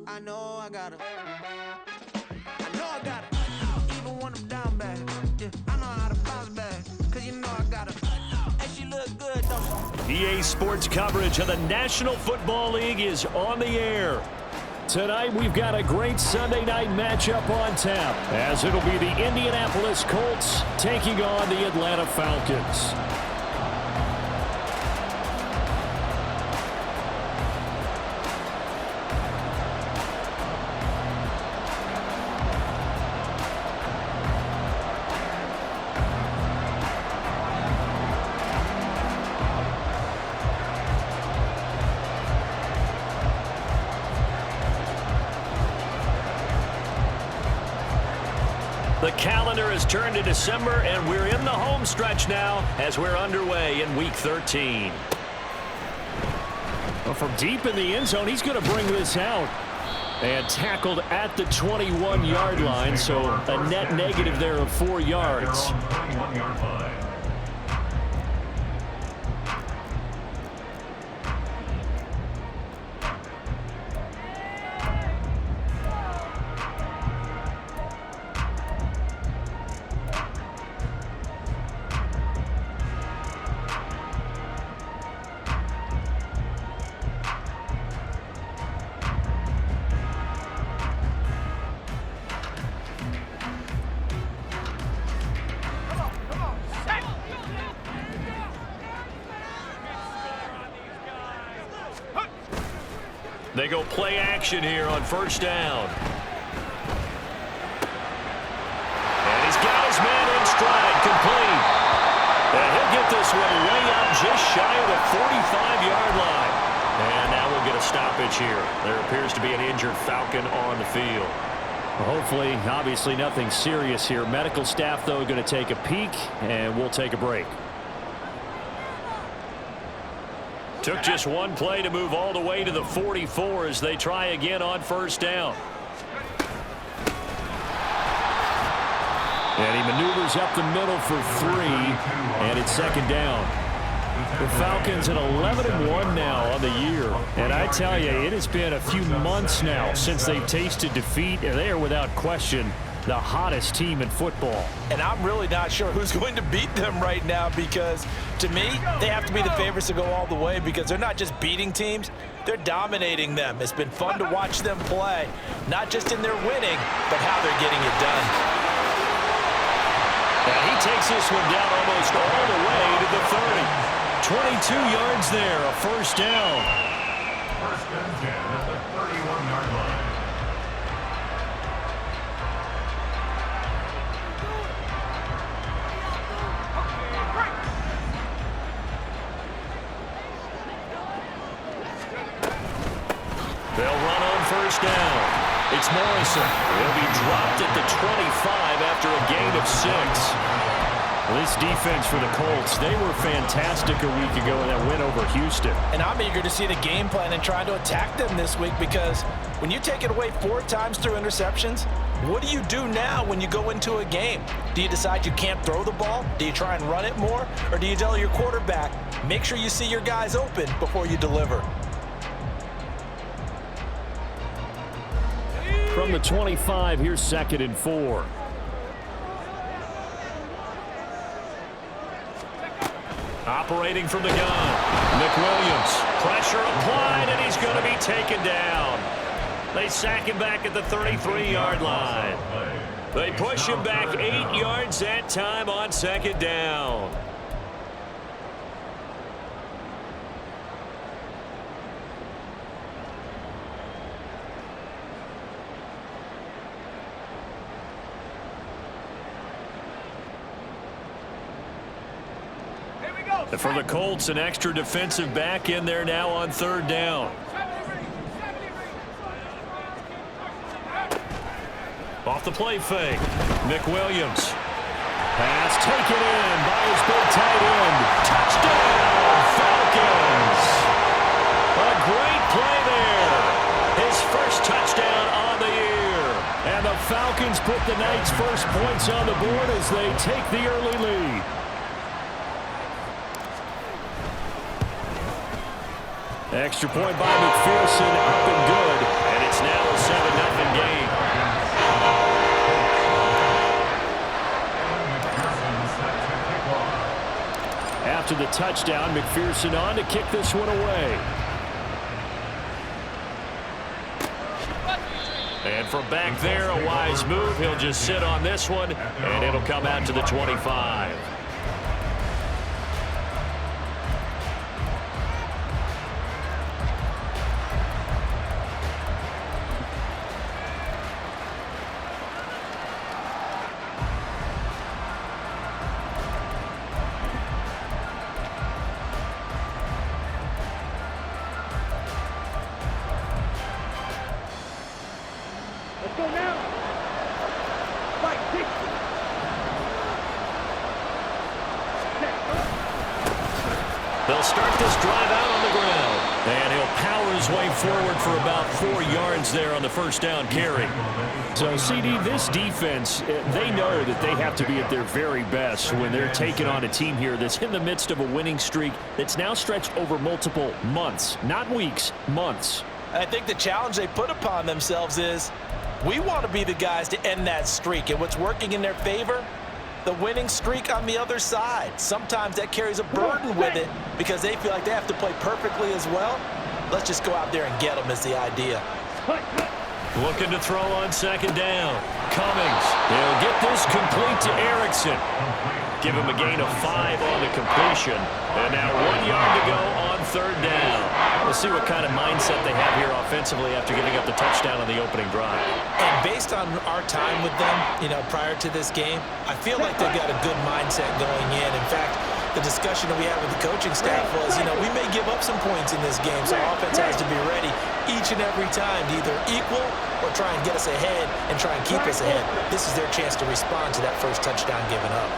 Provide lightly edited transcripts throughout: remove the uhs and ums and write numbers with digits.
I know I got it. Even when I'm down bad, yeah, I know how to bounce back. Cause you know I got it. And she look good though. EA Sports coverage of the National Football League is on the air. Tonight we've got a great Sunday night matchup on tap, as it'll be the Indianapolis Colts taking on the Atlanta Falcons. The calendar has turned to December, and we're in the home stretch now as we're underway in Week 13. Well, from deep in the end zone, he's going to bring this out. And tackled at the 21-yard line, so a net negative there of 4 yards. They go play action here on first down. And he's got his man in stride, complete. And he'll get this one way up just shy of the 45-yard line. And now we'll get a stoppage here. There appears to be an injured Falcon on the field. Well, hopefully, obviously nothing serious here. Medical staff, though, going to take a peek, and we'll take a break. Took just one play to move all the way to the 44 as they try again on first down. And he maneuvers up the middle for 3, and it's second down. The Falcons at 11-1 now on the year. And I tell you, it has been a few months now since they've tasted defeat, and they are without question the hottest team in football. And I'm really not sure who's going to beat them right now, because to me, they have to be the favorites to go all the way, because they're not just beating teams, they're dominating them. It's been fun to watch them play, not just in their winning, but how they're getting it done. And he takes this one down almost all the way to the 30. 22 yards there, a first down. First and 10 at the 31-yard line. They'll run on first down. It's Morrison. He'll be dropped at the 25 after a gain of 6. This defense for the Colts, they were fantastic a week ago in that win over Houston. And I'm eager to see the game plan and try to attack them this week, because when you take it away 4 times through interceptions, what do you do now when you go into a game? Do you decide you can't throw the ball? Do you try and run it more? Or do you tell your quarterback, make sure you see your guys open before you deliver? From the 25, here's 2nd and 4. Operating from the gun, Nick Williams. Pressure applied, and he's going to be taken down. They sack him back at the 33-yard line. They push him back 8 yards that time on second down. And for the Colts, an extra defensive back in there now on third down. Off the play fake, Nick Williams. Pass taken in by his big tight end. Touchdown, Falcons. A great play there. His first touchdown on the year. And the Falcons put the night's first points on the board as they take the early lead. Extra point by McPherson, up and good, and it's now a 7-0 game. After the touchdown, McPherson on to kick this one away. And from back there, a wise move. He'll just sit on this one, and it'll come out to the 25. Let's go now. Fight, kick. They'll start this drive out on the ground. And he'll power his way forward for about 4 yards there on the first down carry. So, CD, this defense, they know that they have to be at their very best when they're taking on a team here that's in the midst of a winning streak that's now stretched over multiple months. Not weeks, months. I think the challenge they put upon themselves is we want to be the guys to end that streak. And what's working in their favor? The winning streak on the other side. Sometimes that carries a burden with it because they feel like they have to play perfectly as well. Let's just go out there and get them is the idea. Looking to throw on second down. Cummings. He'll get this complete to Erickson. Give him a gain of 5 on the completion. And now 1 yard to go on third down. We'll see what kind of mindset they have here offensively after giving up the touchdown on the opening drive. And based on our time with them, prior to this game, I feel like they've got a good mindset going in. In fact, the discussion that we had with the coaching staff was, we may give up some points in this game, so our offense has to be ready each and every time to either equal or try and get us ahead and try and keep us ahead. This is their chance to respond to that first touchdown given up.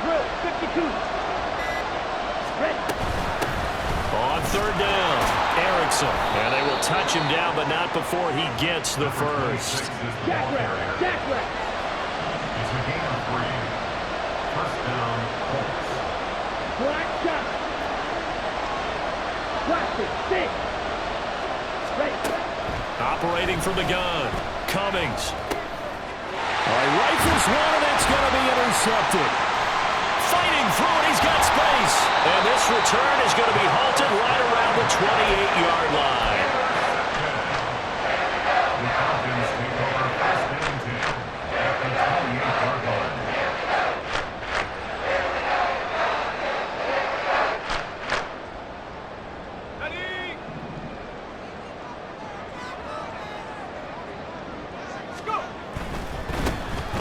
Drill, 52. Ready. On third down, Erickson. And they will touch him down, but not before he gets the first. Jack rep, jack rep. It's a gain of 3. First down, Colts. Black shot. Plastic, stick. Ready. Operating from the gun, Cummings. Rifles one, and it's going to be intercepted. Fighting through it, he's got space. And this return is going to be halted right around the 28-yard line. The Falcons take over first and 10 at the 28-yard line.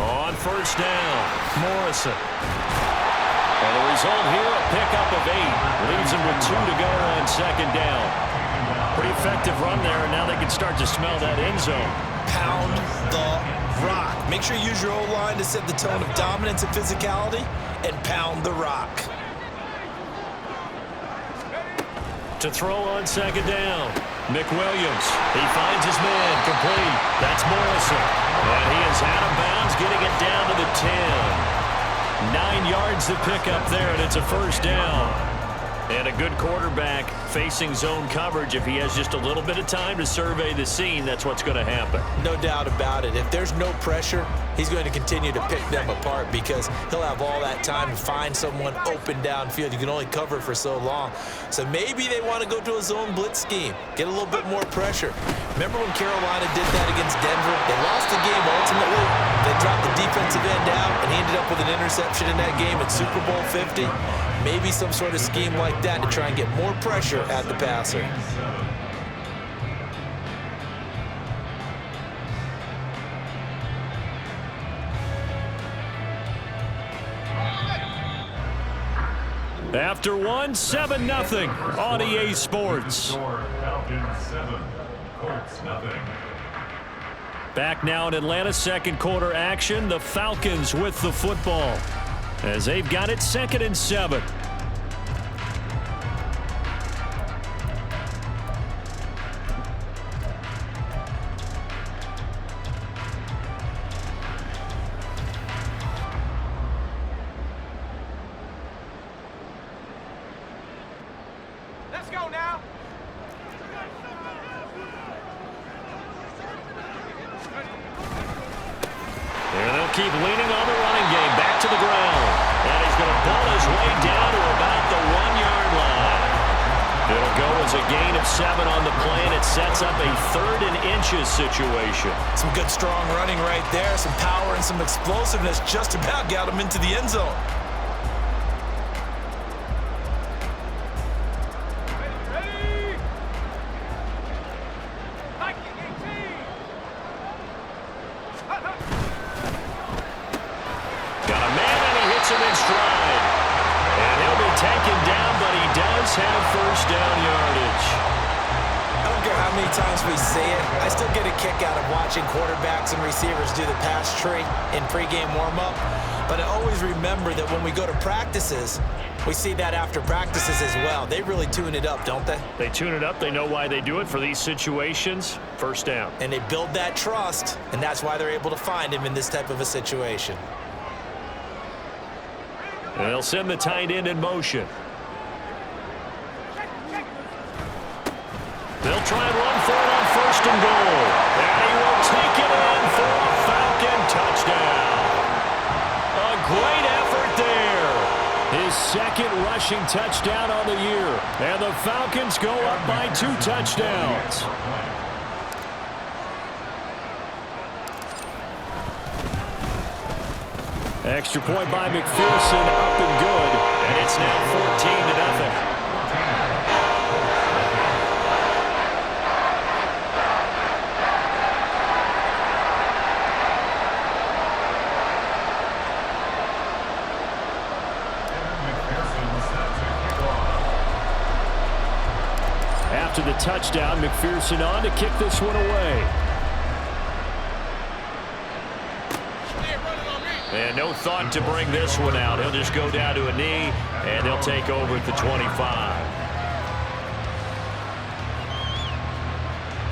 On first down, Morrison. And the result here, a pickup of 8. Leaves him with 2 to go on second down. Pretty effective run there, and now they can start to smell that end zone. Pound the rock. Make sure you use your O-line to set the tone of dominance and physicality, and pound the rock. To throw on second down, McWilliams. He finds his man, complete. That's Morrison. And he is out of bounds, getting it down to the 10. 9 yards to pick up there, and it's a first down. And a good quarterback facing zone coverage. If he has just a little bit of time to survey the scene, that's what's going to happen. No doubt about it. If there's no pressure, he's going to continue to pick them apart because he'll have all that time to find someone open downfield. You can only cover for so long. So maybe they want to go to a zone blitz scheme, get a little bit more pressure. Remember when Carolina did that against Denver? They lost the game ultimately. They dropped the defensive end out, and he ended up with an interception in that game at Super Bowl 50. Maybe some sort of scheme like that to try and get more pressure at the passer. After one, 7-0 on EA Sports. Falcons 7, Colts nothing. Back now in Atlanta, second quarter action. The Falcons with the football as they've got it 2nd and 7. Let's go now. They'll keep leaning on the running game. Back to the ground. And he's going to pull his way down to about the 1-yard line. It'll go as a gain of 7 on the play, and it sets up a 3rd and inches situation. Some good, strong running right there. Some power and some explosiveness just about got him into the end zone. Got a man, and he hits him in stride. And he'll be taken down, but he does have first down yardage. I don't care how many times we say it, I still get a kick out of watching quarterbacks and receivers do the pass tree in pregame warm-up. But I always remember that when we go to practices, we see that after practices as well. They really tune it up, don't they? They tune it up. They know why they do it for these situations. First down. And they build that trust, and that's why they're able to find him in this type of a situation. And they'll send the tight end in motion. They'll try and run for it on 1st and goal. And he will take it in for a Falcon touchdown. A great effort there. His 2nd rushing touchdown on the year. And the Falcons go up by 2 touchdowns. Extra point by McPherson, up and good. And it's now 14-0. After the touchdown, McPherson on to kick this one away. And no thought to bring this one out. He'll just go down to a knee, and he'll take over at the 25.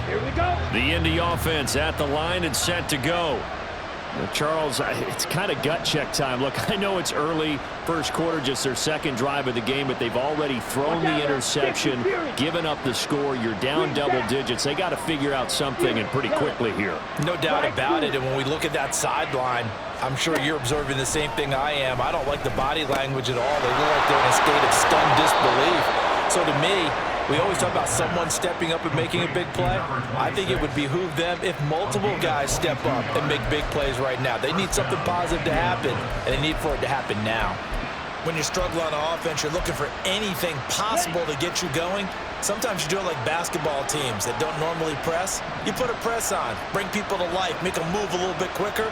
Here we go. The Indy offense at the line and set to go. Charles, it's kind of gut check time. Look, I know it's early, first quarter, just their 2nd drive of the game, but they've already thrown the interception, given up the score. You're down double digits. They got to figure out something, and pretty quickly here. No doubt about it, and when we look at that sideline, I'm sure you're observing the same thing I am. I don't like the body language at all. They look like they're in a state of stunned disbelief. So to me, we always talk about someone stepping up and making a big play. I think it would behoove them if multiple guys step up and make big plays right now. They need something positive to happen, and they need for it to happen now. When you struggle on offense, you're looking for anything possible to get you going. Sometimes you do it like basketball teams that don't normally press. You put a press on, bring people to life, make them move a little bit quicker.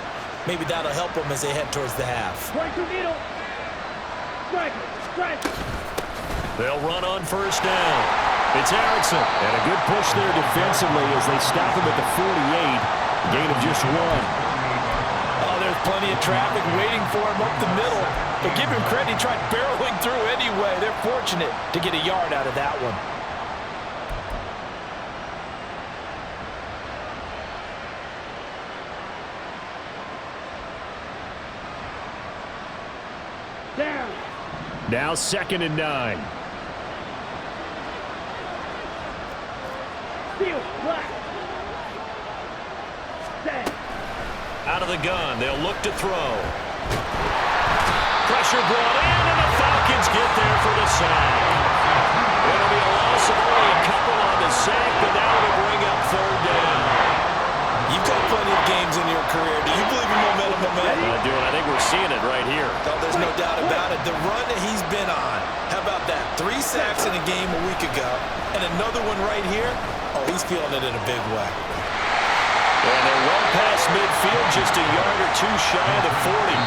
Maybe that'll help them as they head towards the half. They'll run on 1st down. It's Erickson. And a good push there defensively as they stop him at the 48. Gain of just 1. Oh, there's plenty of traffic waiting for him up the middle. But give him credit, he tried barreling through anyway. They're fortunate to get a yard out of that one. Down. Now 2nd and 9. Field black. Set. Out of the gun, they'll look to throw. Pressure brought in, and the Falcons get there for the sack. It'll be a loss of only a couple on the sack, but now it'll bring up 3rd down. You've got plenty of games in your career. Do you believe in momentum, my man? I do, and I think we're seeing it right here. Oh, there's no doubt about it. The run that he's been on, how about that? 3 sacks in a game a week ago, and another one right here. Oh, he's feeling it in a big way. And they're well past midfield, just a yard or 2 shy of the 40.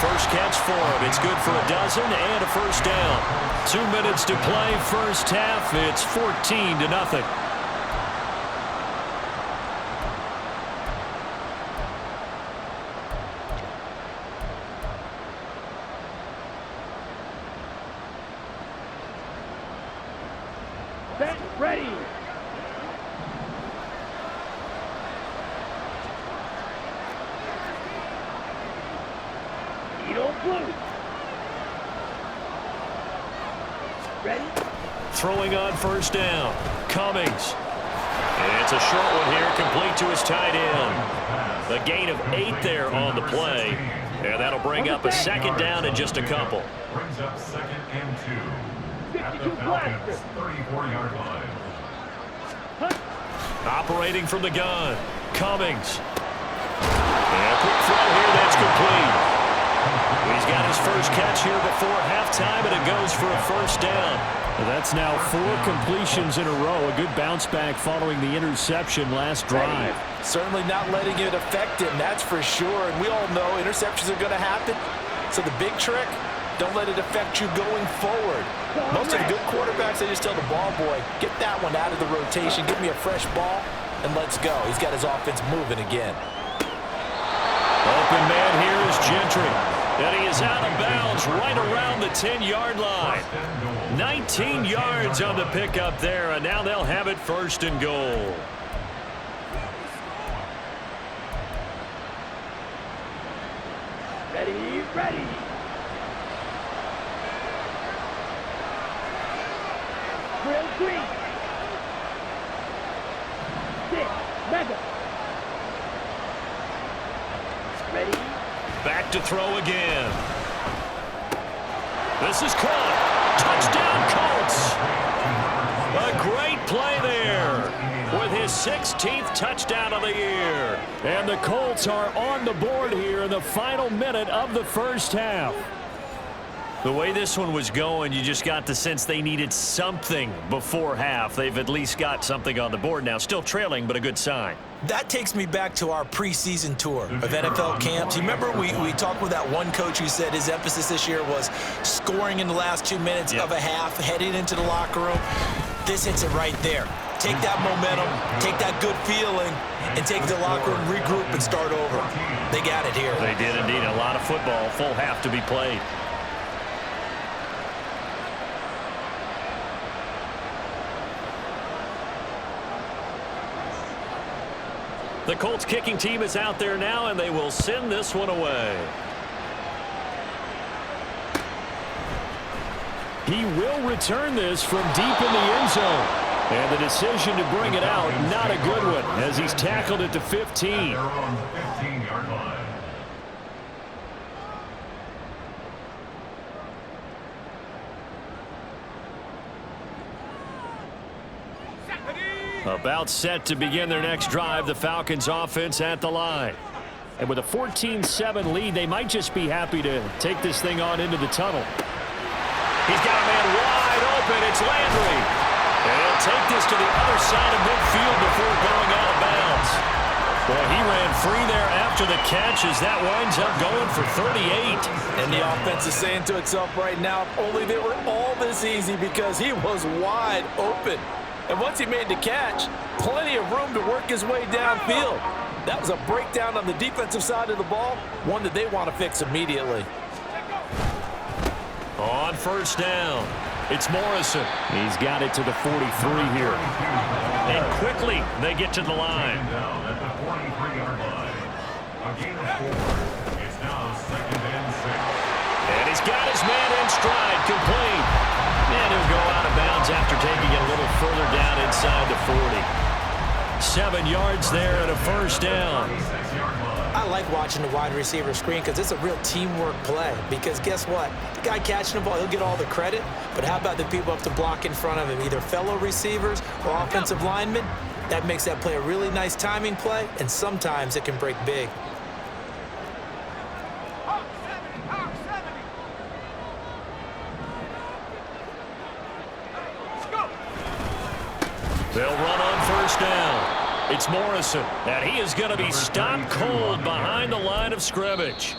First catch for him. It's good for a dozen and a first down. 2 minutes to play, first half. It's 14-0. Set. Ready. Eagle blue. Ready. Throwing on 1st down. Cummings. And It's a short one here, complete to his tight end. A gain of 8 there on the play. And that'll bring up a second down in just a couple. Brings up 2nd and 2 at the Falcons' 34-yard line. Operating from the gun, Cummings. And a quick throw here, that's complete. He's got his first catch here before halftime, and it goes for a first down. Well, that's now 4 completions in a row. A good bounce back following the interception last drive. Certainly not letting it affect him, that's for sure. And we all know interceptions are going to happen. So the big trick, don't let it affect you going forward. Most of the good quarterbacks, they just tell the ball boy, get that one out of the rotation, give me a fresh ball, and let's go. He's got his offense moving again. Open man here is Gentry. And he is out of bounds right around the 10-yard line. 19 yards on the pickup there, and now they'll have it 1st and goal. Ready, ready. Drill green. 6, mega. Ready. Back to throw again. This is caught. Touchdown, Colts. A great play there with his 16th touchdown of the year. And the Colts are on the board here in the final minute of the first half. The way this one was going, you just got the sense they needed something before half. They've at least got something on the board now. Still trailing, but a good sign. That takes me back to our preseason tour of NFL camps. You remember we talked with that one coach who said his emphasis this year was scoring in the last 2 minutes of a half, heading into the locker room. This hits it right there. Take that momentum, take that good feeling, and take the locker room, regroup, and start over. They got it here. They did indeed. A lot of football, full half to be played. The Colts kicking team is out there now, and they will send this one away. He will return this from deep in the end zone. And the decision to bring it out, not a good one, as he's tackled at the 15. They're on the 15-yard line. About set to begin their next drive, the Falcons offense at the line. And with a 14-7 lead, they might just be happy to take this thing on into the tunnel. He's got a man wide open. It's Landry. And he'll take this to the other side of midfield before going out of bounds. Well, he ran free there after the catch as that winds up going for 38. And the offense is saying to itself right now, if only they were all this easy, because he was wide open. And once he made the catch, plenty of room to work his way downfield. That was a breakdown on the defensive side of the ball, one that they want to fix immediately. On first down, it's Morrison. He's got it to the 43 here. And quickly they get to the line. Down at the 43-yard line. A gain of 4. It's now 2nd and 6. And he's got his man in stride, complete. And he'll go out of bounds after taking it a little further down inside the 40. 7 yards there and a first down. I like watching the wide receiver screen because it's a real teamwork play. Because guess what? The guy catching the ball, he'll get all the credit. But how about the people up to block in front of him, either fellow receivers or offensive linemen? That makes that play a really nice timing play, and sometimes it can break big. They'll run on first down. It's Morrison, and he is going to be stopped cold behind the line of scrimmage.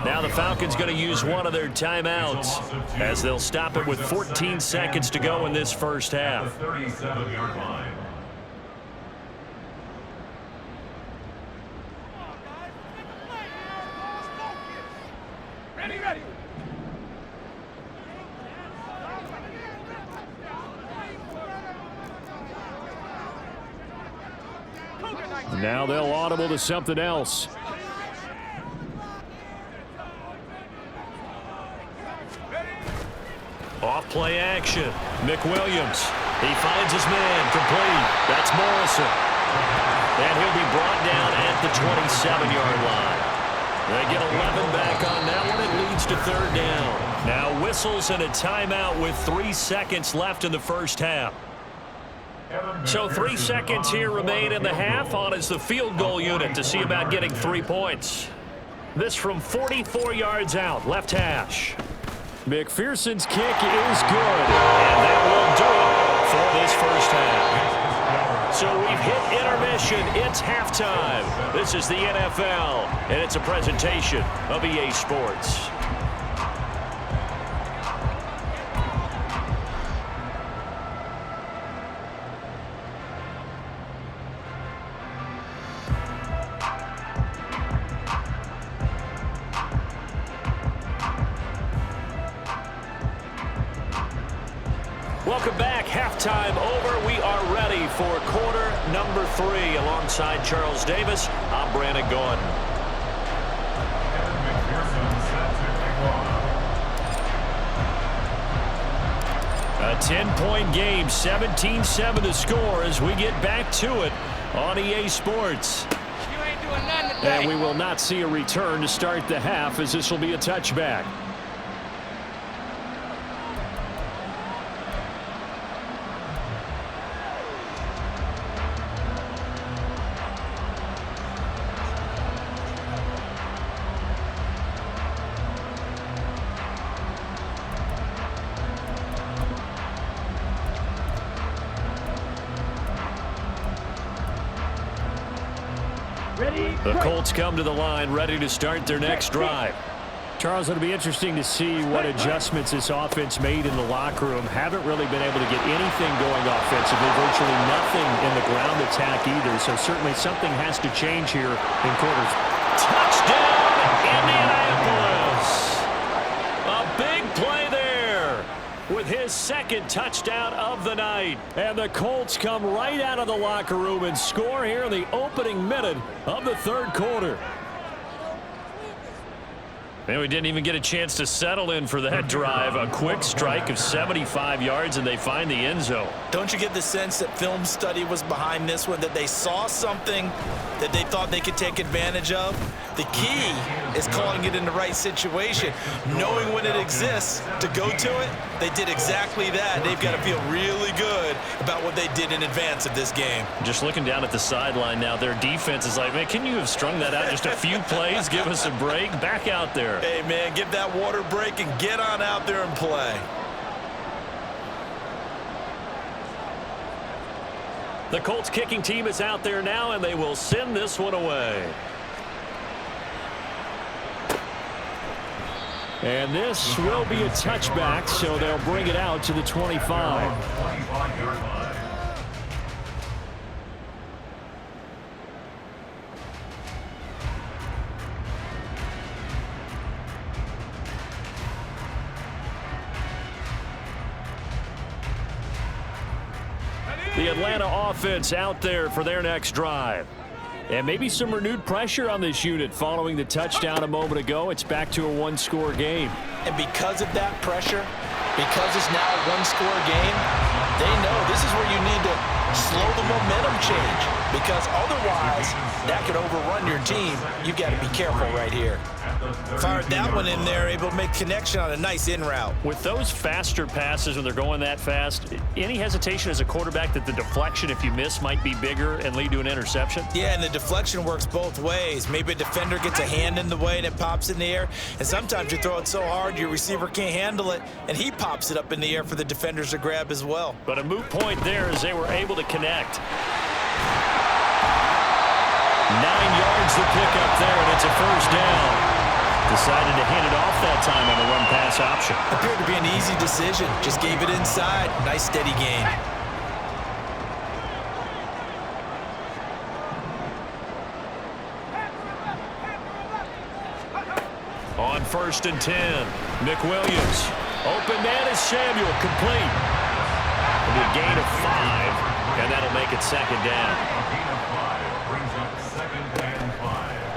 Now the Falcons going to use one of their timeouts as they'll stop it with 14 seconds to go in this first half. 37-yard line. Ready, ready. Now they'll audible to something else. Off play action. McWilliams. He finds his man complete. That's Morrison. And he'll be brought down at the 27-yard line. They get 11 back on that one. It leads to third down. Now whistles and a timeout with 3 seconds left in the first half. So 3 seconds here remain in the half. On is the field goal unit to see about getting 3 points. This from 44 yards out, left hash. McPherson's kick is good. And that will do it for this first half. So we've hit intermission. It's halftime. This is the NFL, and it's a presentation of EA Sports. Welcome back. Halftime over. We are ready for quarter number 3. Alongside Charles Davis, I'm Brandon Gordon. A 10-point game, 17-7 to score as we get back to it on EA Sports. You ain't doing nothing today. And we will not see a return to start the half, as this will be a touchback. The Colts come to the line, ready to start their next drive. Charles, it'll be interesting to see what adjustments this offense made in the locker room. Haven't really been able to get anything going offensively, virtually nothing in the ground attack either. So certainly something has to change here in quarters. Touchdown, Indianapolis! A big play there with his second touchdown of the night. And the Colts come right out of the locker room and score here in the opening minute of the third quarter. And we didn't even get a chance to settle in for that drive. A quick strike of 75 yards, and they find the end zone. Don't you get the sense that film study was behind this one, that they saw something that they thought they could take advantage of? The key is calling it in the right situation, knowing when it exists to go to it. They did exactly that. They've got to feel really good about what they did in advance of this game. Just looking down at the sideline now, their defense is like, man, can you have strung that out just a few plays? Give us a break. Back out there. Hey, man, give that water break and get on out there and play. The Colts kicking team is out there now, and they will send this one away. And this will be a touchback, so they'll bring it out to the 25. The Atlanta offense out there for their next drive. And maybe some renewed pressure on this unit following the touchdown a moment ago. It's back to a one-score game. And because of that pressure, because it's now a one-score game, they know this is where you need to slow the momentum change, because otherwise that could overrun your team. You've got to be careful right here. Fired that one in there, able to make connection on a nice in route. With those faster passes when they're going that fast, any hesitation as a quarterback that the deflection, if you miss, might be bigger and lead to an interception? Yeah, and the deflection works both ways. Maybe a defender gets a hand in the way and it pops in the air, and sometimes you throw it so hard your receiver can't handle it, and he pops it up in the air for the defenders to grab as well. But a moot point there as they were able to connect. 9 yards to pick up there, and it's a first down. Decided to hand it off that time on the run-pass option. Appeared to be an easy decision. Just gave it inside. Nice steady gain. On 1st and 10, McWilliams. Open man is Samuel, complete. It'll be a gain of 5, and that'll make it second down.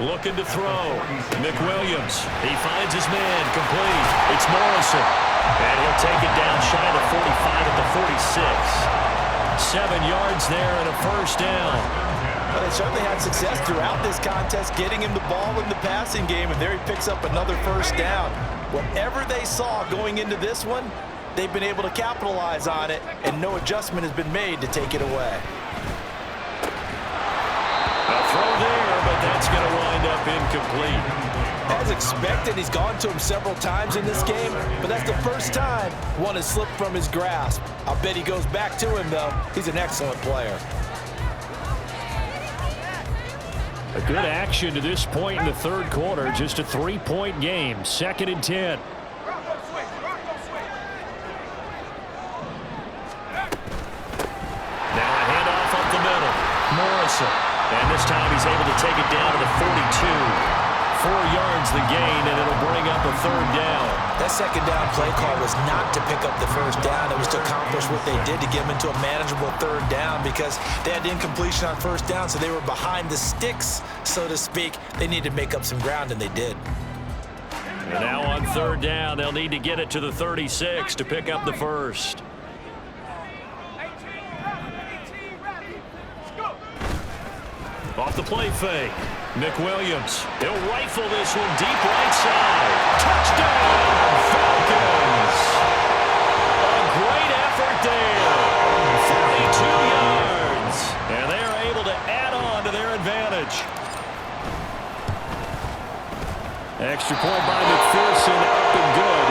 Looking to throw. McWilliams. He finds his man. Complete. It's Morrison. And he'll take it down shy of the 45 at the 46. 7 yards there and a first down. Well, they certainly had success throughout this contest, getting him the ball in the passing game, and there he picks up another first down. Whatever they saw going into this one, they've been able to capitalize on it, and no adjustment has been made to take it away. A throw there, but that's going to wind up incomplete. As expected, he's gone to him several times in this game, but that's the first time one has slipped from his grasp. I'll bet he goes back to him, though. He's an excellent player. A good action to this point in the third quarter. Just a 3-point game. 2nd and 10. Now a handoff up the middle. Morrison. And this time he's able to take it down to the 42. 4 yards the gain, and it'll bring up a third down. That second down play call was not to pick up the first down. It was to accomplish what they did to get them into a manageable third down because they had incompletion on first down, so they were behind the sticks, so to speak. They needed to make up some ground, and they did. And now on third down, they'll need to get it to the 36 to pick up the first. Off the play fake. McWilliams. He'll rifle this one deep right side. Touchdown, Falcons! A great effort there. 42 yards. And they are able to add on to their advantage. Extra point by McPherson, up and good.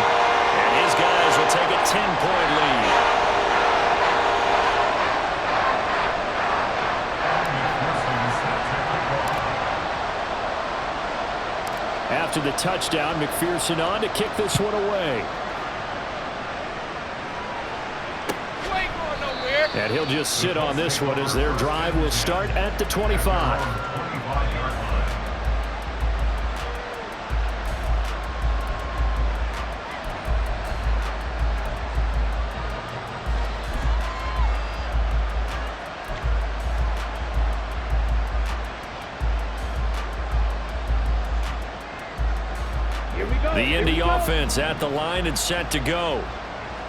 And his guys will take a 10-point lead. After the touchdown, McPherson on to kick this one away. And he'll just sit on this one as their drive will start at the 25. The Indy offense at the line and set to go.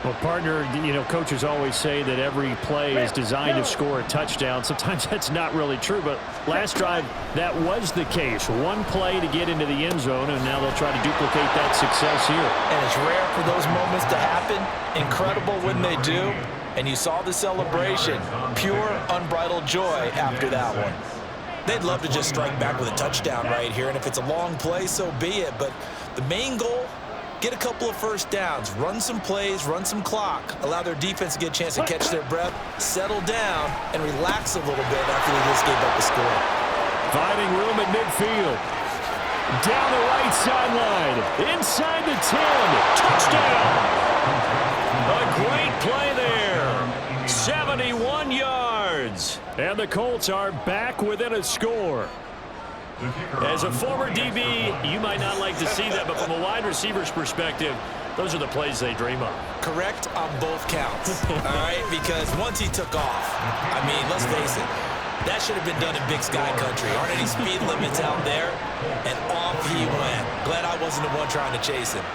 Well, partner, coaches always say that every play is designed to score a touchdown. Sometimes that's not really true, but last drive, that was the case. One play to get into the end zone, and now they'll try to duplicate that success here. And it's rare for those moments to happen. Incredible when they do. And you saw the celebration. Pure, unbridled joy after that one. They'd love to just strike back with a touchdown right here, and if it's a long play, so be it. But the main goal, get a couple of first downs, run some plays, run some clock, allow their defense to get a chance to catch their breath, settle down, and relax a little bit after they just gave up the score. Finding room at midfield. Down the right sideline. Inside the 10. Touchdown. A great play there. 71 yards. And the Colts are back within a score. As a former DB, you might not like to see that, but from a wide receiver's perspective, those are the plays they dream of. Correct on both counts, all right? Because once he took off, I mean, let's face it, that should have been done in Big Sky country. Aren't any speed limits out there? And off he went. Glad I wasn't the one trying to chase him.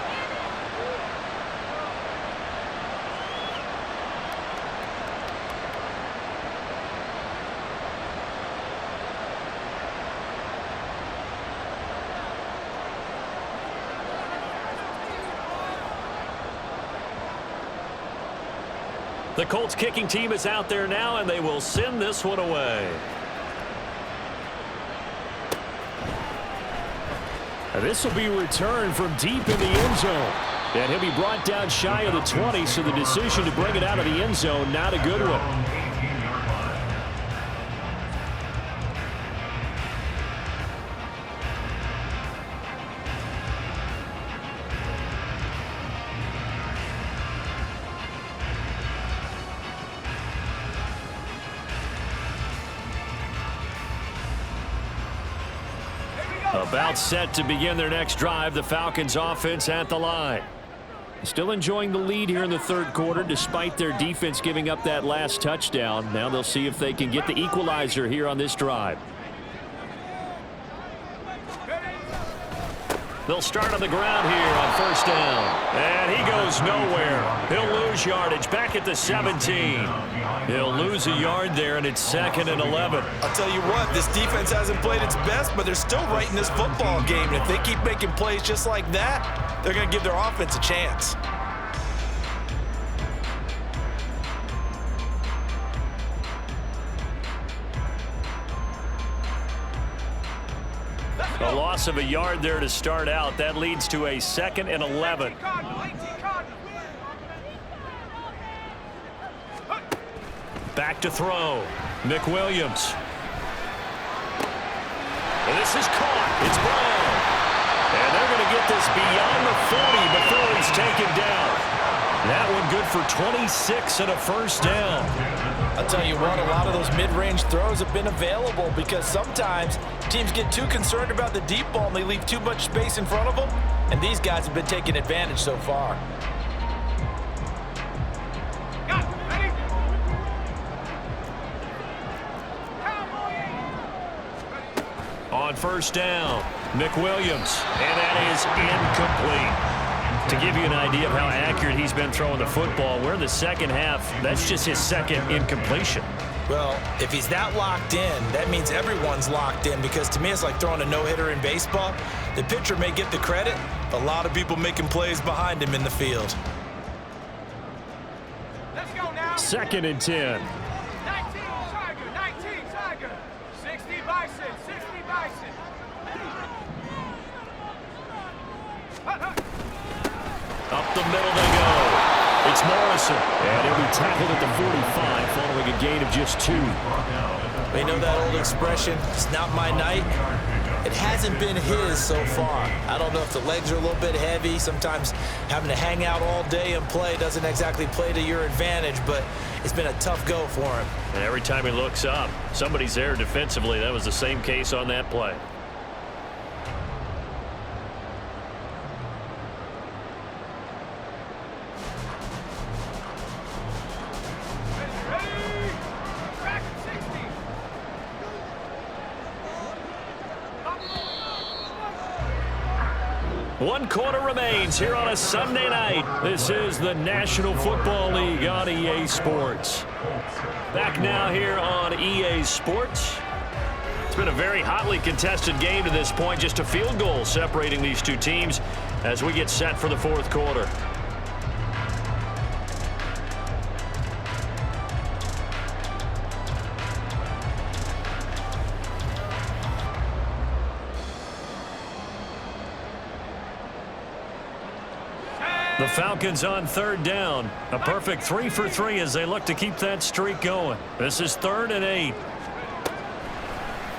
The Colts kicking team is out there now, and they will send this one away. This will be returned from deep in the end zone. And he'll be brought down shy of the 20, so the decision to bring it out of the end zone, not a good one. About set to begin their next drive, the Falcons offense at the line. Still enjoying the lead here in the third quarter despite their defense giving up that last touchdown. Now they'll see if they can get the equalizer here on this drive. They'll start on the ground here on first down. And he goes nowhere. He'll lose yardage back at the 17. He'll lose a yard there, and it's 2nd and 11. I'll tell you what, this defense hasn't played its best, but they're still right in this football game. And if they keep making plays just like that, they're going to give their offense a chance. A loss of a yard there to start out. That leads to a 2nd and 11. Back to throw. Nick Williams. And this is caught. It's Brown. And they're going to get this beyond the 40 before he's taken down. That one good for 26 and a first down. I'll tell you what, a lot of those mid-range throws have been available because sometimes teams get too concerned about the deep ball and they leave too much space in front of them, and these guys have been taking advantage so far. On first down, Nick Williams, and that is incomplete. To give you an idea of how accurate he's been throwing the football, we're in the second half. That's just his second incompletion. Well, if he's that locked in, that means everyone's locked in, because to me it's like throwing a no-hitter in baseball. The pitcher may get the credit, a lot of people making plays behind him in the field. Let's go now. 2nd and 10. 19 Tiger. 60 Bison. Up the middle they go. It's Morrison. And he'll be tackled at the 45 following a gain of just 2. They know that old expression, it's not my night. It hasn't been his so far. I don't know if the legs are a little bit heavy. Sometimes having to hang out all day and play doesn't exactly play to your advantage, but it's been a tough go for him. And every time he looks up, somebody's there defensively. That was the same case on that play. One quarter remains here on a Sunday night. This is the National Football League on EA Sports. Back now here on EA Sports. It's been a very hotly contested game to this point. Just a field goal separating these two teams as we get set for the fourth quarter. The Falcons on third down. A perfect 3 for 3 as they look to keep that streak going. This is 3rd and 8.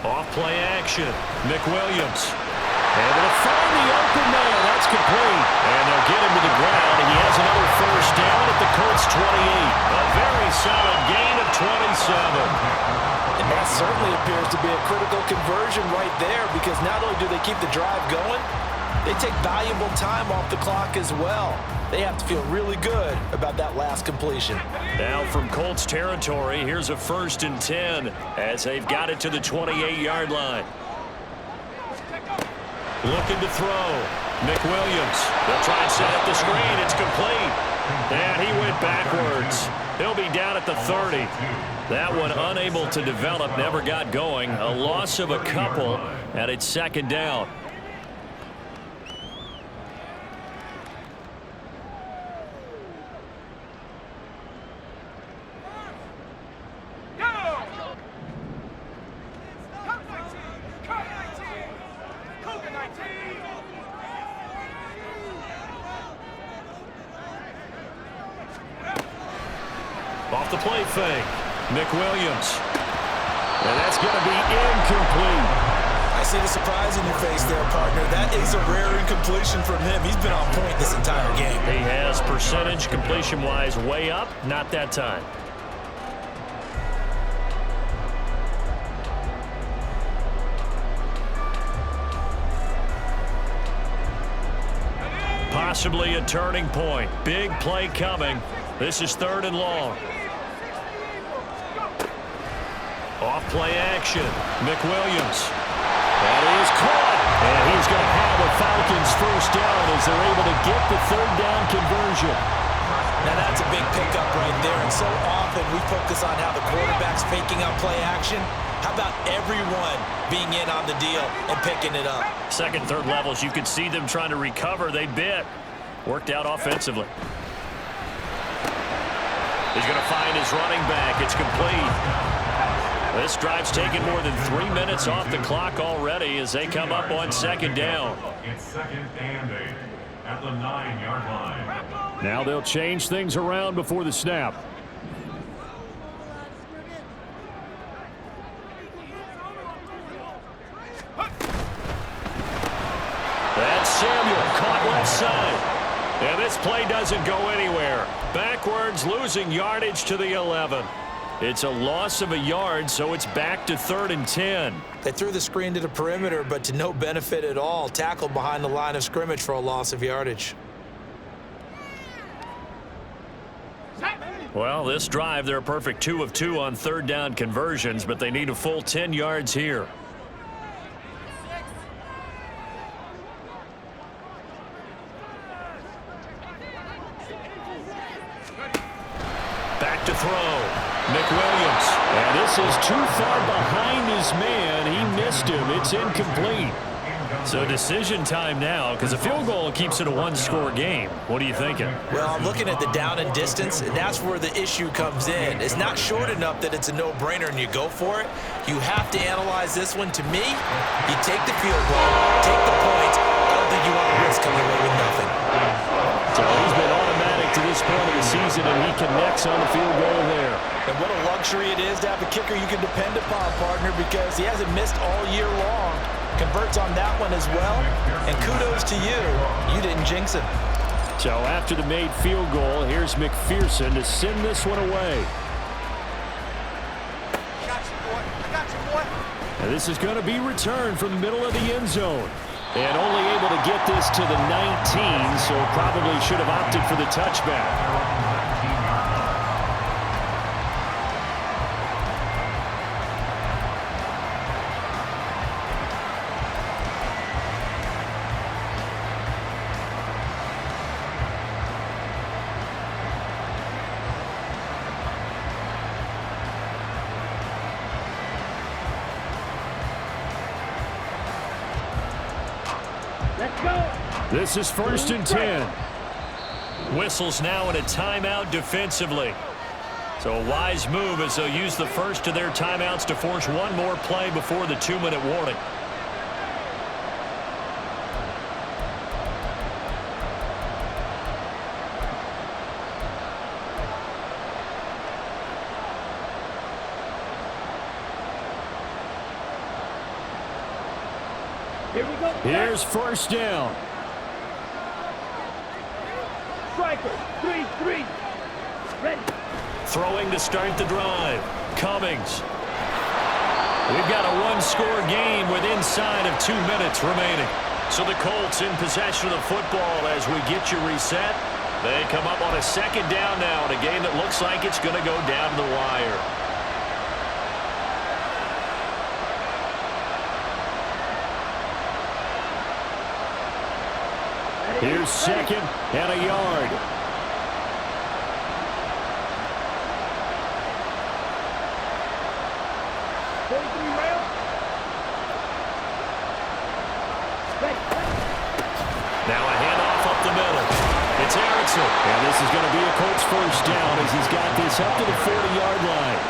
Off play action. Nick Williams. And they'll find the open man. That's complete. And they'll get him to the ground. And he has another first down at the Colts 28. A very solid gain of 27. And that certainly appears to be a critical conversion right there, because not only do they keep the drive going, they take valuable time off the clock as well. They have to feel really good about that last completion. Now from Colts territory, here's a 1st and 10 as they've got it to the 28-yard line. Looking to throw. Nick Williams. They'll try and set up the screen. It's complete. And he went backwards. He'll be down at the 30. That one unable to develop, never got going. A loss of a couple, and it's 2nd down. Off the play fake. Nick Williams. And that's going to be incomplete. I see the surprise in your face there, partner. That is a rare incompletion from him. He's been on point this entire game. He has percentage completion-wise way up. Not that time. Possibly a turning point. Big play coming. This is 3rd and long. Off play action. Nick Williams. That is caught. And he's going to have a Falcons first down as they're able to get the third down conversion. Now that's a big pickup right there, and so often we focus on how the quarterback's faking out play action. How about everyone being in on the deal and picking it up? Second, third levels, you could see them trying to recover. They bit. Worked out offensively. He's going to find his running back. It's complete. This drive's taken more than 3 minutes off the clock already as they come up on second down. It's second and 8 at the 9-yard line. Now they'll change things around before the snap. That's Samuel caught left side. And this play doesn't go anywhere. Backwards, losing yardage to the 11. It's a loss of a yard, so it's back to 3rd and 10. They threw the screen to the perimeter, but to no benefit at all. Tackled behind the line of scrimmage for a loss of yardage. Well, this drive, they're a perfect 2 of 2 on third down conversions, but they need a full 10 yards here. Back to throw. Nick Williams. And this is too far behind his man. He missed him. It's incomplete. So decision time now, because a field goal keeps it a one-score game. What are you thinking? Well, I'm looking at the down and distance, and that's where the issue comes in. It's not short enough that it's a no-brainer and you go for it. You have to analyze this one. To me, you take the field goal, take the points. I don't think you want to risk coming away with nothing. So he's been automatic to this point of the season, and he connects on the field goal there. And what a luxury it is to have a kicker you can depend upon, partner, because he hasn't missed all year long. Converts on that one as well. And kudos to you. You didn't jinx it. So after the made field goal, here's McPherson to send this one away. And this is going to be returned from the middle of the end zone. And only able to get this to the 19, so probably should have opted for the touchback. This is 1st and 10. Whistles now in a timeout defensively. So a wise move as they'll use the first of their timeouts to force one more play before the 2-minute warning. Here's 1st down. Striker, 3-3. Ready. Throwing to start the drive. Cummings. We've got a one-score game with inside of 2 minutes remaining. So the Colts in possession of the football as we get you reset. They come up on a second down now in a game that looks like it's going to go down to the wire. Here's 2nd and a yard. Now a handoff up the middle. It's Erickson. And this is going to be a Colts first down as he's got this up to the 40-yard line.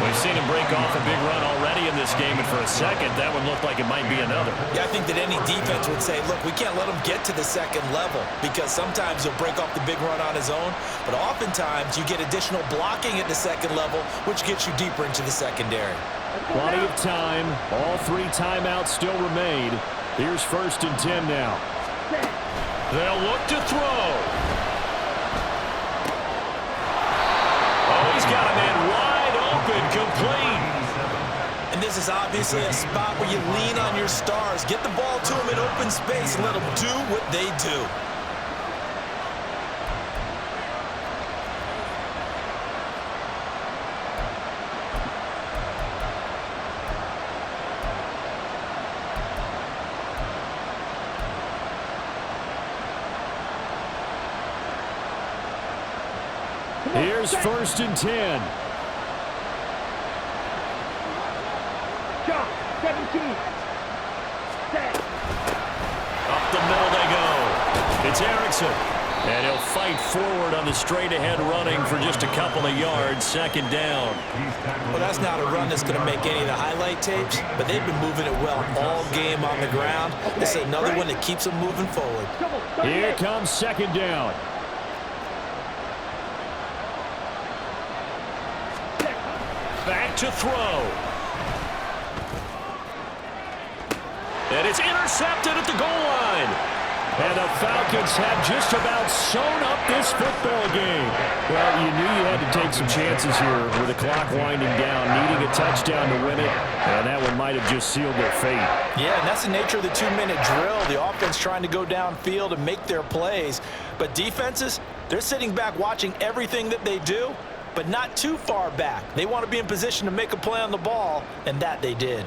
We've seen him break off a big run already in this game, and for a second, that one looked like it might be another. Yeah, I think that any defense would say, look, we can't let him get to the second level because sometimes he'll break off the big run on his own, but oftentimes you get additional blocking at the second level, which gets you deeper into the secondary. Plenty of time. All 3 timeouts still remain. Here's 1st and 10 now. They'll look to throw. Oh, he's got a man wide open, complete. And this is obviously a spot where you lean on your stars. Get the ball to them in open space and let them do what they do. Here's 1st and 10. John, 17. Set. Up the middle they go. It's Erickson. And he'll fight forward on the straight-ahead running for just a couple of yards. 2nd down. Well, that's not a run that's going to make any of the highlight tapes, but they've been moving it well all game on the ground. This is another one that keeps them moving forward. Here comes 2nd down. Back to throw. And it's intercepted at the goal line. And the Falcons have just about sewn up this football game. Well, you knew you had to take some chances here with the clock winding down, needing a touchdown to win it, and that one might have just sealed their fate. Yeah, and that's the nature of the 2-minute drill. The offense trying to go downfield and make their plays. But defenses, they're sitting back watching everything that they do, but not too far back. They want to be in position to make a play on the ball, and that they did.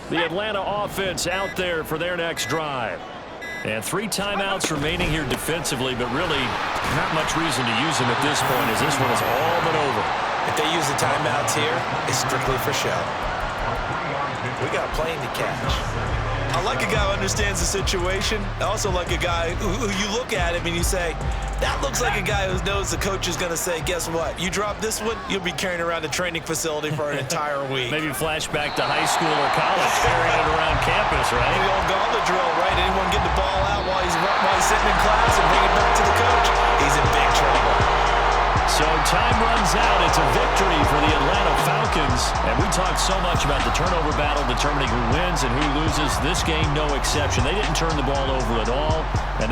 The Atlanta offense out there for their next drive. And 3 timeouts remaining here defensively, but really not much reason to use them at this point as this one is all but over. If they use the timeouts here, it's strictly for show. We got a plane to catch. I like a guy who understands the situation. I also like a guy who you look at him and you say, that looks like a guy who knows the coach is going to say, guess what? You drop this one, you'll be carrying around a training facility for an entire week. Maybe flashback to high school or college, carrying it around campus, right? The old gauntlet drill, right? Anyone get the ball out while he's sitting in class and bring it back to the coach? He's in big trouble. So time runs out. It's a victory for the Atlanta Falcons. And we talked so much about the turnover battle determining who wins and who loses. This game, no exception. They didn't turn the ball over at all. And